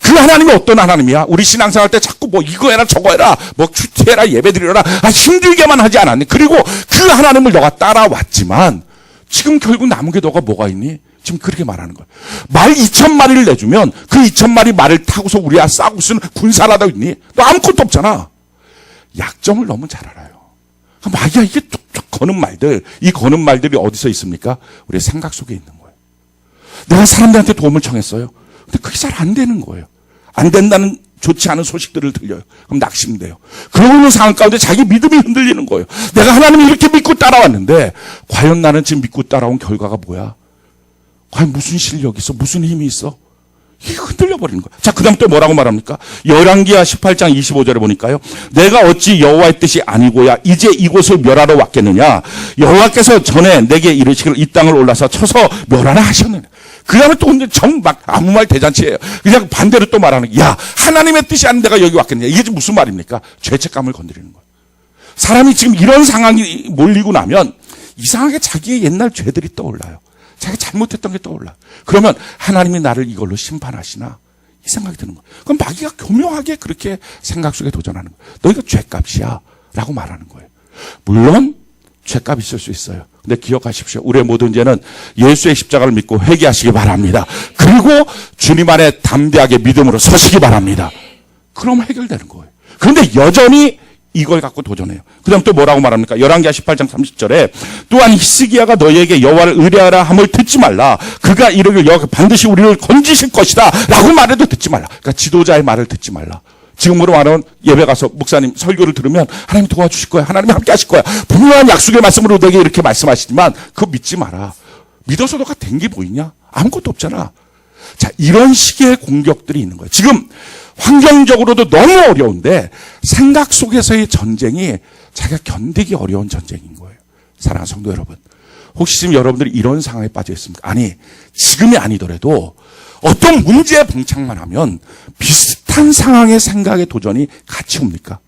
그 하나님이 어떤 하나님이야? 우리 신앙생활 때 자꾸 뭐 이거 해라 저거 해라 뭐 큐티해라 예배드리라 힘들게만 하지 않았니? 그리고 그 하나님을 너가 따라왔지만 지금 결국 남은 게 너가 뭐가 있니? 지금 그렇게 말하는 거야. 말 2,000마리를 내주면 그 2,000마리 말을 타고서 우리가 싸우고 쓰는 군사라도 있니? 너 아무것도 없잖아. 약점을 너무 잘 알아요. 마귀야 이게 툭툭 거는 말들, 이 거는 말들이 어디서 있습니까? 우리의 생각 속에 있는 거예요. 내가 사람들한테 도움을 청했어요. 근데 그게 잘 안 되는 거예요. 안 된다는 좋지 않은 소식들을 들려요. 그럼 낙심돼요. 그러고 있는 상황 가운데 자기 믿음이 흔들리는 거예요. 내가 하나님을 이렇게 믿고 따라왔는데 과연 나는 지금 믿고 따라온 결과가 뭐야? 과연 무슨 실력이 있어? 무슨 힘이 있어? 이게 흔들려 버리는 거야. 자, 그 다음 또 뭐라고 말합니까? 열왕기하 18장 25절에 보니까요. 내가 어찌 여호와의 뜻이 아니고야 이제 이곳을 멸하러 왔겠느냐? 여호와께서 전에 내게 이르시기를 이 땅을 올라서 쳐서 멸하라 하셨느냐? 그 다음에 또 막 아무 말 대잔치예요. 그냥 반대로 또 말하는 거야. 야, 하나님의 뜻이 아닌 내가 여기 왔겠느냐? 이게 지금 무슨 말입니까? 죄책감을 건드리는 거예요. 사람이 지금 이런 상황이 몰리고 나면 이상하게 자기의 옛날 죄들이 떠올라요. 자기가 잘못했던 게 떠올라. 그러면 하나님이 나를 이걸로 심판하시나? 이 생각이 드는 거예요. 그럼 마귀가 교묘하게 그렇게 생각 속에 도전하는 거예요. 너희가 죄값이야 라고 말하는 거예요. 물론 죄값이 있을 수 있어요. 근데 기억하십시오. 우리의 모든 죄는 예수의 십자가를 믿고 회개하시기 바랍니다. 그리고 주님 안에 담대하게 믿음으로 서시기 바랍니다. 그럼 해결되는 거예요. 그런데 여전히 이걸 갖고 도전해요. 그 다음 또 뭐라고 말합니까? 열왕기하 18장 30절에 또한 히스기야가 너희에게 여호와를 의뢰하라 함을 듣지 말라. 그가 이르길 여호와가 반드시 우리를 건지실 것이다 라고 말해도 듣지 말라. 그러니까 지도자의 말을 듣지 말라. 지금으로 말하면 예배 가서 목사님 설교를 들으면 하나님 도와주실 거야. 하나님 함께 하실 거야. 분명한 약속의 말씀으로 내게 이렇게 말씀하시지만 그거 믿지 마라. 믿어서 너가 된 게 뭐 있냐? 아무것도 없잖아. 자, 이런 식의 공격들이 있는 거예요. 지금 환경적으로도 너무 어려운데 생각 속에서의 전쟁이 자기가 견디기 어려운 전쟁인 거예요. 사랑하는 성도 여러분, 혹시 지금 여러분들이 이런 상황에 빠져 있습니까? 아니, 지금이 아니더라도 어떤 문제에 봉착만 하면 비슷한 상황의 생각의 도전이 같이 옵니까?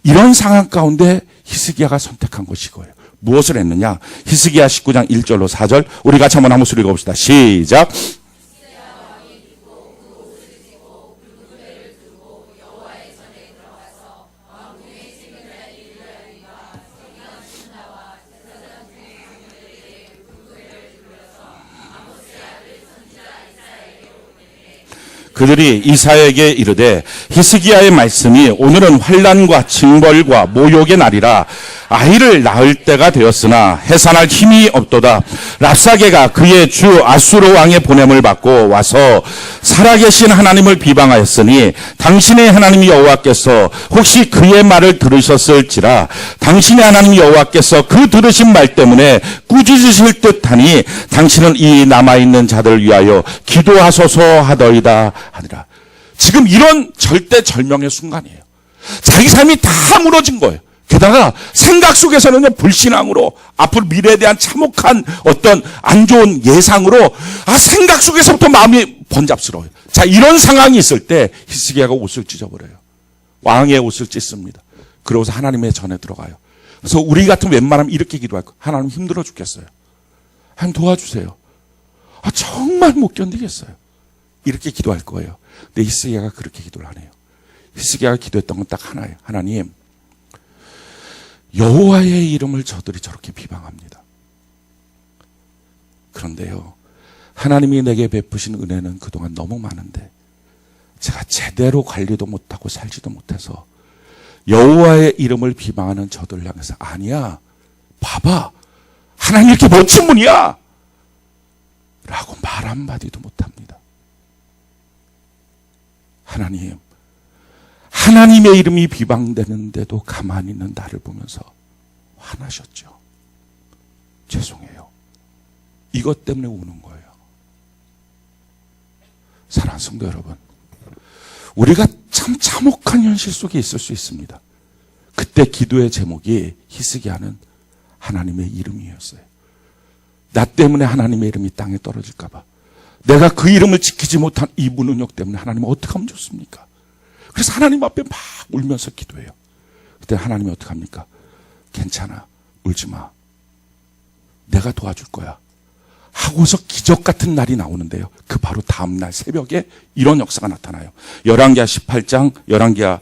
이런 상황 가운데 히스기야가 선택한 것이 이거예요. 무엇을 했느냐? 히스기야 19장 1절로 4절 우리 같이 한번 한 목소리 읽어봅시다. 시작. 그들이 이사야에게 이르되 히스기야의 말씀이 오늘은 환난과 징벌과 모욕의 날이라 아이를 낳을 때가 되었으나 해산할 힘이 없도다. 랍사게가 그의 주 아수르 왕의 보냄을 받고 와서 살아계신 하나님을 비방하였으니 당신의 하나님 여호와께서 혹시 그의 말을 들으셨을지라. 당신의 하나님 여호와께서 그 들으신 말 때문에 꾸짖으실 듯하니 당신은 이 남아있는 자들을 위하여 기도하소서 하더이다 하니라. 지금 이런 절대절명의 순간이에요. 자기 삶이 다 무너진 거예요. 게다가 생각 속에서는 불신앙으로 앞으로 미래에 대한 참혹한 어떤 안 좋은 예상으로 생각 속에서부터 마음이 번잡스러워요. 자, 이런 상황이 있을 때 히스기야가 옷을 찢어버려요. 왕의 옷을 찢습니다. 그러고서 하나님의 전에 들어가요. 그래서 우리 같은 웬만하면 이렇게 기도할 거예요. 하나님 힘들어 죽겠어요. 하나님 도와주세요. 정말 못 견디겠어요. 이렇게 기도할 거예요. 근데 히스기야가 그렇게 기도를 안 해요. 히스기야가 기도했던 건 딱 하나예요. 하나님, 여호와의 이름을 저들이 저렇게 비방합니다. 그런데요, 하나님이 내게 베푸신 은혜는 그동안 너무 많은데 제가 제대로 관리도 못하고 살지도 못해서 여호와의 이름을 비방하는 저들을 향해서 아니야, 봐봐, 하나님 이렇게 멋진 분이야 라고 말 한마디도 못합니다. 하나님, 하나님의 이름이 비방되는데도 가만히 있는 나를 보면서 화나셨죠. 죄송해요. 이것 때문에 우는 거예요. 사랑하는 성도 여러분, 우리가 참 참혹한 현실 속에 있을 수 있습니다. 그때 기도의 제목이 히스기야는 하나님의 이름이었어요. 나 때문에 하나님의 이름이 땅에 떨어질까 봐, 내가 그 이름을 지키지 못한 이 무능력 때문에 하나님 어떻게 하면 좋습니까? 그래서 하나님 앞에 막 울면서 기도해요. 그때 하나님이 어떻게 합니까? 괜찮아, 울지 마. 내가 도와줄 거야. 하고서 기적 같은 날이 나오는데요. 그 바로 다음날 새벽에 이런 역사가 나타나요. 열왕기하 18장, 열왕기하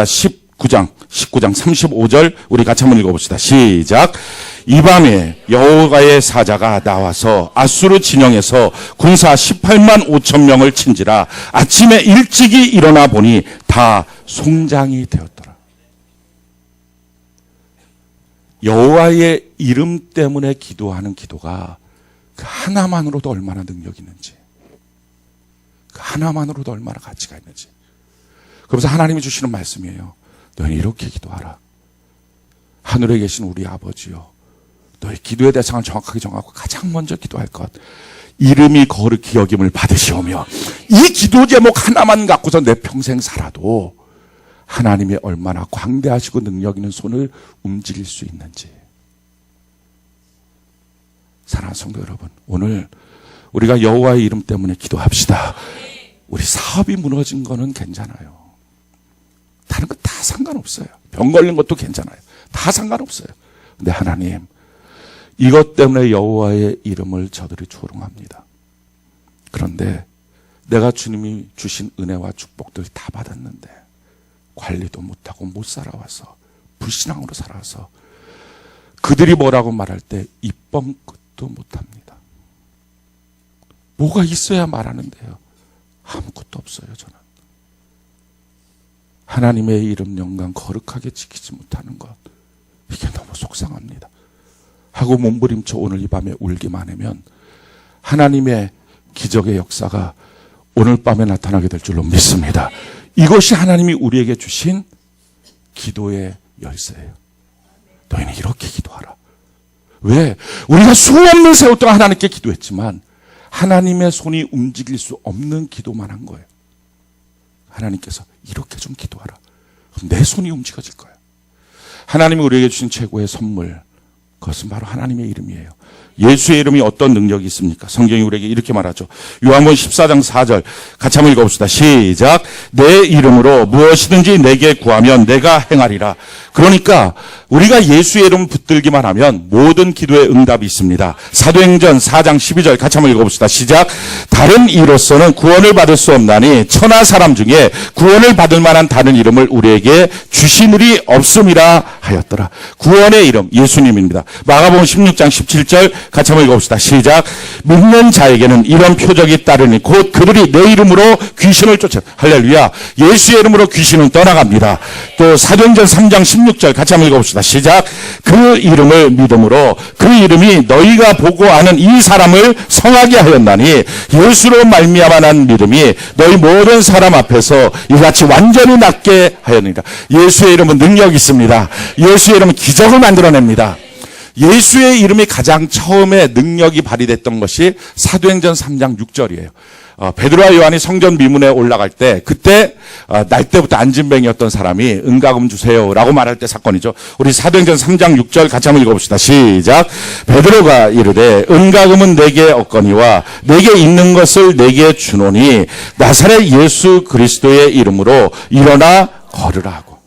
19장 35절 우리 같이 한번 읽어봅시다. 시작. 이 밤에 여호와의 사자가 나와서 아수르 진영에서 군사 18만 5천 명을 친지라. 아침에 일찍이 일어나 보니 다 송장이 되었더라. 여호와의 이름 때문에 기도하는 기도가 그 하나만으로도 얼마나 능력이 있는지, 그 하나만으로도 얼마나 가치가 있는지. 그러면서 하나님이 주시는 말씀이에요. 너희는 이렇게 기도하라. 하늘에 계신 우리 아버지요, 너희 기도의 대상을 정확하게 정하고 가장 먼저 기도할 것, 이름이 거룩히 여김을 받으시오며. 이 기도 제목 하나만 갖고서 내 평생 살아도 하나님이 얼마나 광대하시고 능력 있는 손을 움직일 수 있는지. 사랑하는 성도 여러분, 오늘 우리가 여호와의 이름 때문에 기도합시다. 우리 사업이 무너진 거는 괜찮아요. 다른 거 다 상관없어요. 병 걸린 것도 괜찮아요. 다 상관없어요. 근데 하나님, 이것 때문에 여호와의 이름을 저들이 조롱합니다. 그런데 내가 주님이 주신 은혜와 축복들 다 받았는데 관리도 못하고 못 살아와서, 불신앙으로 살아서 그들이 뭐라고 말할 때 입번 끝도 못합니다. 뭐가 있어야 말하는데요. 아무것도 없어요. 저는 하나님의 이름 영광 거룩하게 지키지 못하는 것, 이게 너무 속상합니다. 하고 몸부림쳐 오늘 이 밤에 울기만 하면 하나님의 기적의 역사가 오늘 밤에 나타나게 될 줄로 믿습니다. 이것이 하나님이 우리에게 주신 기도의 열쇠예요. 너희는 이렇게 기도하라. 왜? 우리가 수없는 세월 동안 하나님께 기도했지만 하나님의 손이 움직일 수 없는 기도만 한 거예요. 하나님께서 이렇게 좀 기도하라. 그럼 내 손이 움직여질 거예요. 하나님이 우리에게 주신 최고의 선물, 그것은 바로 하나님의 이름이에요. 예수의 이름이 어떤 능력이 있습니까? 성경이 우리에게 이렇게 말하죠. 요한복음 14장 4절 같이 한번 읽어봅시다. 시작. 내 이름으로 무엇이든지 내게 구하면 내가 행하리라. 그러니까 우리가 예수의 이름 붙들기만 하면 모든 기도에 응답이 있습니다. 사도행전 4장 12절 같이 한번 읽어봅시다. 시작. 다른 이로서는 구원을 받을 수 없나니 천하 사람 중에 구원을 받을 만한 다른 이름을 우리에게 주시느니 없음이라 하였더라. 구원의 이름 예수님입니다. 마가복음 16장 17절 같이 한번 읽어봅시다. 시작. 믿는 자에게는 이런 표적이 따르니 곧 그들이 내 이름으로 귀신을 쫓아. 할렐루야. 예수의 이름으로 귀신은 떠나갑니다. 또 사도행전 3장 16절 같이 한번 읽어봅시다. 시작. 그 이름을 믿음으로 그 이름이 너희가 보고 아는 이 사람을 성하게 하였나니 예수로 말미암아 난 믿음이 너희 모든 사람 앞에서 이같이 완전히 낫게 하였느니라. 예수의 이름은 능력이 있습니다. 예수의 이름은 기적을 만들어냅니다. 예수의 이름이 가장 처음에 능력이 발휘됐던 것이 사도행전 3장 6절이에요. 베드로와 요한이 성전 미문에 올라갈 때, 그때 날 때부터 안진뱅이였던 사람이 은가금 주세요라고 말할 때 사건이죠. 우리 사도행전 3장 6절 같이 한번 읽어봅시다. 시작. 베드로가 이르되 은가금은 내게 없거니와 내게 있는 것을 내게 주노니 나사렛 예수 그리스도의 이름으로 일어나 걸으라 하고.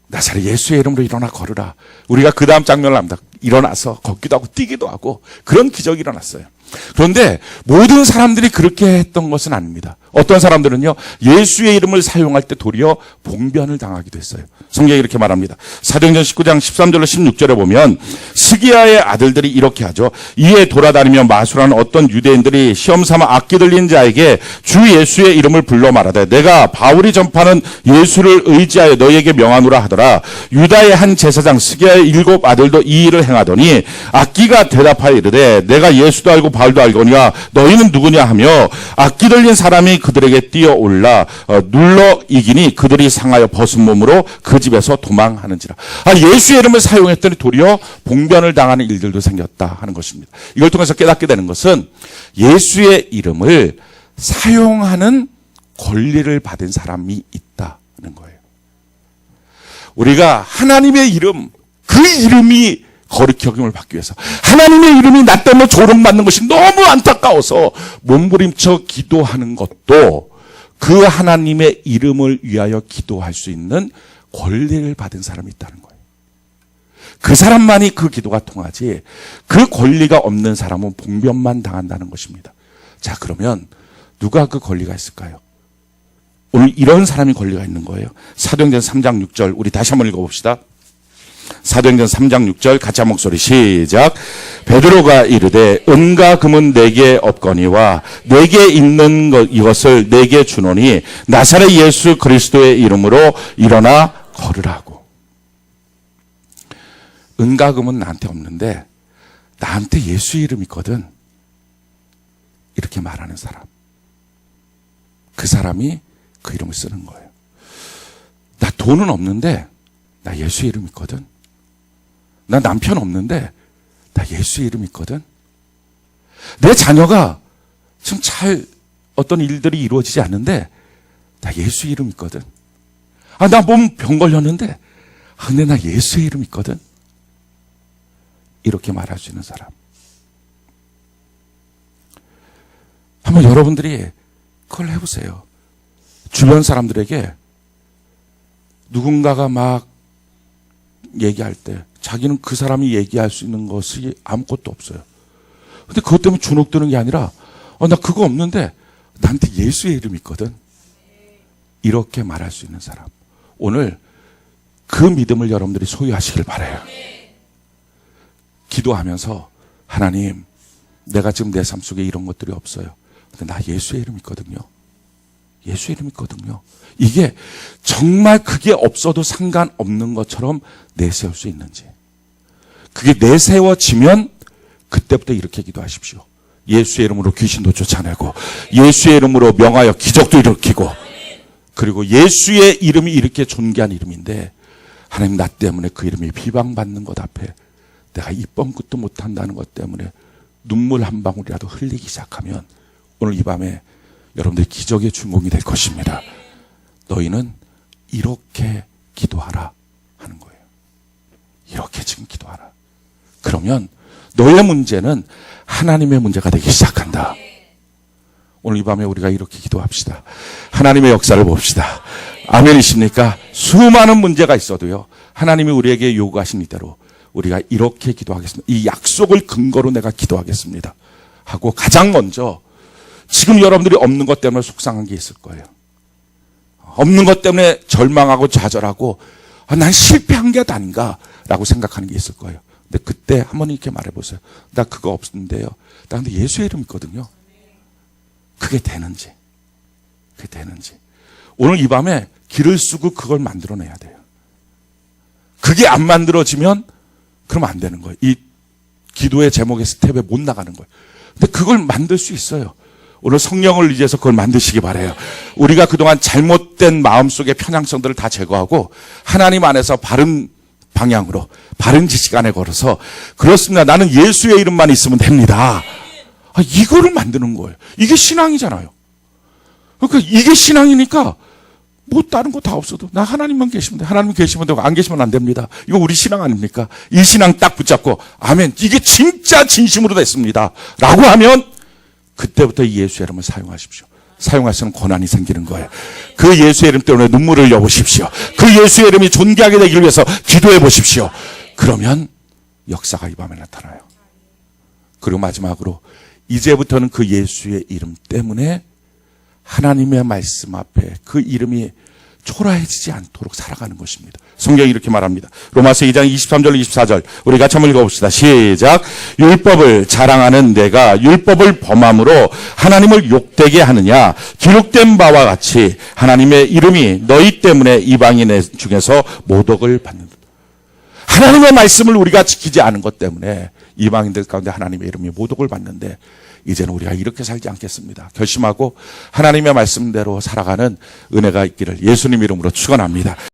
나사렛 예수의 이름으로 일어나 걸으라. 우리가 그 다음 장면을 압니다. 일어나서 걷기도 하고 뛰기도 하고 그런 기적이 일어났어요. 그런데 모든 사람들이 그렇게 했던 것은 아닙니다. 어떤 사람들은요, 예수의 이름을 사용할 때 도리어 봉변을 당하기도 했어요. 성경이 이렇게 말합니다. 사도행전 19장 13절로 16절에 보면 스기야의 아들들이 이렇게 하죠. 이에 돌아다니며 마술하는 어떤 유대인들이 시험삼아 악기 들린 자에게 주 예수의 이름을 불러 말하되 내가 바울이 전파하는 예수를 의지하여 너희에게 명하노라 하더라. 유다의 한 제사장 스기야의 7 아들도 이 일을 행하더니 악기가 대답하여 이르되 내가 예수도 알고 바울도 알거니와 너희는 누구냐 하며 악기 들린 사람이 그들에게 뛰어올라 눌러 이기니 그들이 상하여 벗은 몸으로 그 집에서 도망하는지라. 예수의 이름을 사용했더니 도리어 봉변을 당하는 일들도 생겼다 하는 것입니다. 이걸 통해서 깨닫게 되는 것은 예수의 이름을 사용하는 권리를 받은 사람이 있다는 거예요. 우리가 하나님의 이름, 그 이름이 거룩히 여김을 받기 위해서 하나님의 이름이 나 때문에 조롱받는 것이 너무 안타까워서 몸부림쳐 기도하는 것도 그 하나님의 이름을 위하여 기도할 수 있는 권리를 받은 사람이 있다는 거예요. 그 사람만이 그 기도가 통하지 그 권리가 없는 사람은 봉변만 당한다는 것입니다. 자, 그러면 누가 그 권리가 있을까요? 오늘 이런 사람이 권리가 있는 거예요. 사도행전 3장 6절 우리 다시 한번 읽어봅시다. 사도행전 3장 6절 같이 한 목소리 시작. 베드로가 이르되 은과 금은 내게 없거니와 내게 있는 이것을 내게 주노니 나사렛 예수 그리스도의 이름으로 일어나 걸으라고. 은과 금은 나한테 없는데 나한테 예수의 이름이 있거든. 이렇게 말하는 사람. 그 사람이 그 이름을 쓰는 거예요. 나 돈은 없는데 나 예수의 이름 있거든. 나 남편 없는데 나 예수의 이름 있거든. 내 자녀가 지금 잘 어떤 일들이 이루어지지 않는데 나 예수의 이름 있거든. 나 몸 병 걸렸는데 근데 나 예수의 이름 있거든. 이렇게 말할 수 있는 사람. 한번 여러분들이 그걸 해보세요. 주변 사람들에게 누군가가 막 얘기할 때 자기는 그 사람이 얘기할 수 있는 것이 아무것도 없어요. 근데 그것 때문에 주눅드는 게 아니라 나 그거 없는데 나한테 예수의 이름이 있거든. 이렇게 말할 수 있는 사람. 오늘 그 믿음을 여러분들이 소유하시길 바라요. 기도하면서 하나님, 내가 지금 내 삶 속에 이런 것들이 없어요. 근데 나 예수의 이름 있거든요. 예수의 이름 있거든요. 이게 정말 그게 없어도 상관없는 것처럼 내세울 수 있는지. 그게 내세워지면 그때부터 이렇게 기도하십시오. 예수의 이름으로 귀신도 쫓아내고 예수의 이름으로 명하여 기적도 일으키고 그리고 예수의 이름이 이렇게 존귀한 이름인데 하나님 나 때문에 그 이름이 비방받는 것 앞에 내가 입 뻥끗도 못한다는 것 때문에 눈물 한 방울이라도 흘리기 시작하면 오늘 이 밤에 여러분들이 기적의 주인공이 될 것입니다. 너희는 이렇게 기도하라 하는 거예요. 이렇게 지금 기도하라. 그러면 너의 문제는 하나님의 문제가 되기 시작한다. 오늘 이 밤에 우리가 이렇게 기도합시다. 하나님의 역사를 봅시다. 아멘이십니까? 수많은 문제가 있어도요. 하나님이 우리에게 요구하신 이대로 우리가 이렇게 기도하겠습니다. 이 약속을 근거로 내가 기도하겠습니다. 하고 가장 먼저 지금 여러분들이 없는 것 때문에 속상한 게 있을 거예요. 없는 것 때문에 절망하고 좌절하고 난 실패한 게 아닌가 라고 생각하는 게 있을 거예요. 근데 그때 한번 이렇게 말해보세요. 나 그거 없는데요. 나 근데 예수의 이름 있거든요. 그게 되는지. 그게 되는지. 오늘 이 밤에 길을 쓰고 그걸 만들어내야 돼요. 그게 안 만들어지면 그러면 안 되는 거예요. 이 기도의 제목의 스텝에 못 나가는 거예요. 근데 그걸 만들 수 있어요. 오늘 성령을 의지해서 그걸 만드시기 바라요. 우리가 그동안 잘못된 마음속의 편향성들을 다 제거하고 하나님 안에서 바른 방향으로 바른 지식 안에 걸어서 그렇습니다. 나는 예수의 이름만 있으면 됩니다. 이거를 만드는 거예요. 이게 신앙이잖아요. 그러니까 이게 신앙이니까 뭐 다른 거 다 없어도 나 하나님만 계시면 돼. 하나님 계시면 되고 안 계시면 안 됩니다. 이거 우리 신앙 아닙니까? 이 신앙 딱 붙잡고 아멘. 이게 진짜 진심으로 됐습니다. 라고 하면 그때부터 이 예수의 이름을 사용하십시오. 사용할 수 있는 권한이 생기는 거예요. 그 예수의 이름 때문에 눈물을 흘려보십시오. 그 예수의 이름이 존귀하게 되기 위해서 기도해 보십시오. 그러면 역사가 이 밤에 나타나요. 그리고 마지막으로 이제부터는 그 예수의 이름 때문에 하나님의 말씀 앞에 그 이름이 초라해지지 않도록 살아가는 것입니다. 성경이 이렇게 말합니다. 로마서 2장 23절 24절 우리 같이 한번 읽어봅시다. 시작. 율법을 자랑하는 내가 율법을 범함으로 하나님을 욕되게 하느냐. 기록된 바와 같이 하나님의 이름이 너희 때문에 이방인 중에서 모독을 받는다. 하나님의 말씀을 우리가 지키지 않은 것 때문에 이방인들 가운데 하나님의 이름이 모독을 받는데 이제는 우리가 이렇게 살지 않겠습니다. 결심하고 하나님의 말씀대로 살아가는 은혜가 있기를 예수님 이름으로 축원합니다.